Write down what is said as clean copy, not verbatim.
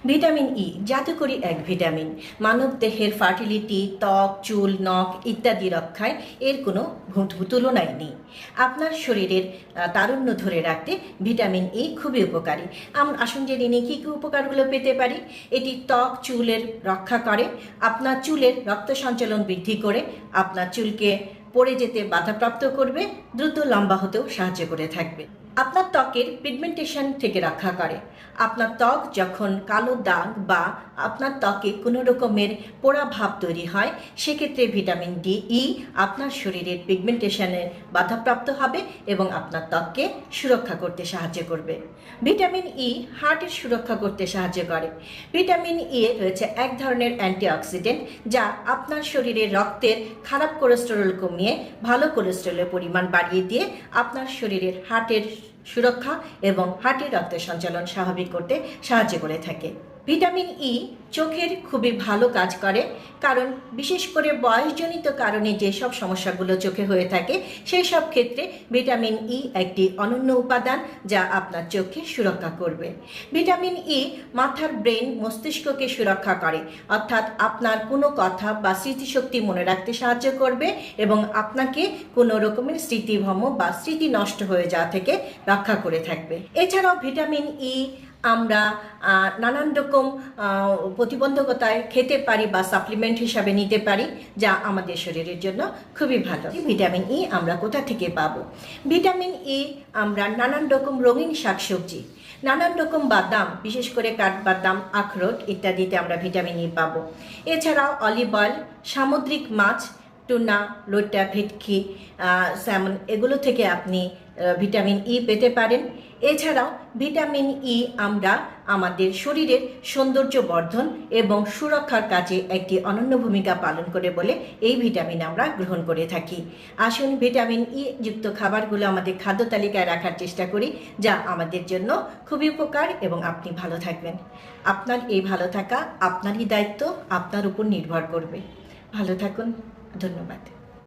Vitamin E জাদুকরী এক vitamin. মানব দেহের fertility, ত্বক, চুল, নখ ইত্যাদি রক্ষায় এর কোনো তুলনাই নেই। আপনার শরীরের তারুণ্য ধরে রাখতে ভিটামিন ই খুবই উপকারী। আসুন জেনে নিই কী কী উপকারগুলো পেতে পারি। এটি ত্বক, চুলের রক্ষা করে, আপনার চুলের রক্ত সঞ্চালন বৃদ্ধি করে, আপনার চুলকে পড়ে যেতে বাধাপ্রাপ্ত করবে, দ্রুত লম্বা হতেও সাহায্য করে থাকবে। আপনার ত্বকের পিগমেন্টেশন থেকে রক্ষা করে। আপনার ত্বক যখন কালো দাগ বা আপনার ত্বকে কোনো রকমের পোড়া ভাব তৈরি হয়, সেক্ষেত্রে ভিটামিন ই আপনার শরীরের পিগমেন্টেশনের বাধাপ্রাপ্ত হবে এবং আপনার ত্বককে সুরক্ষা করতে সাহায্য করবে। ভিটামিন ই হার্টের সুরক্ষা করতে সাহায্য করে। ভিটামিন ই রয়েছে এক ধরনের অ্যান্টিঅক্সিডেন্ট, যা আপনার শরীরের রক্তের খারাপ কোলেস্টেরল কমিয়ে ভালো কোলেস্টেরলের পরিমাণ বাড়িয়ে দিয়ে আপনার শরীরের হার্টের সুরক্ষা এবং হার্টের রক্ত সঞ্চালন স্বাভাবিক করতে সাহায্য করে থাকে। ভিটামিন ই চোখের খুবই ভালো কাজ করে, কারণ বিশেষ করে বয়সজনিত কারণে যেসব সমস্যাগুলো চোখে হয়ে থাকে সেই সব ক্ষেত্রে ভিটামিন ই একটি অনন্য উপাদান, যা আপনার চোখকে সুরক্ষা করবে। ভিটামিন ই মাথার ব্রেন, মস্তিষ্ককে সুরক্ষা করে, অর্থাৎ আপনার কোনো কথা বা স্মৃতিশক্তি মনে রাখতে সাহায্য করবে এবং আপনাকে কোনো রকমের স্মৃতিভ্রম বা স্মৃতি নষ্ট হয়ে যাওয়া থেকে রক্ষা করে থাকবে। এছাড়াও ভিটামিন ই আমরা নানান রকম প্রতিবন্ধকতায় খেতে পারি বা সাপ্লিমেন্ট হিসাবে নিতে পারি, যা আমাদের শরীরের জন্য খুবই ভালো। ভিটামিন ই আমরা কোথা থেকে পাবো? ভিটামিন ই আমরা নানান রকম রঙিন শাকসবজি, নানান রকম বাদাম, বিশেষ করে কাঠবাদাম, আখরোট ইত্যাদিতে আমরা ভিটামিন ই পাবো। এছাড়াও অলিভ অয়েল, সামুদ্রিক মাছ, টুনা, লোটা, ভেটকি, স্যামন এগুলো থেকে আপনি ভিটামিন ই পেতে পারেন। এছাড়াও ভিটামিন ই আমরা আমাদের শরীরের সৌন্দর্য বর্ধন এবং সুরক্ষার কাজে একটি অনন্য ভূমিকা পালন করে বলে এই ভিটামিন আমরা গ্রহণ করে থাকি। আসুন ভিটামিন ই যুক্ত খাবারগুলো আমাদের খাদ্য তালিকায় রাখার চেষ্টা করি, যা আমাদের জন্য খুবই উপকার এবং আপনি ভালো থাকবেন। আপনার এই ভালো থাকা আপনারই দায়িত্ব, আপনার উপর নির্ভর করবে। ভালো থাকুন, ধন্যবাদ।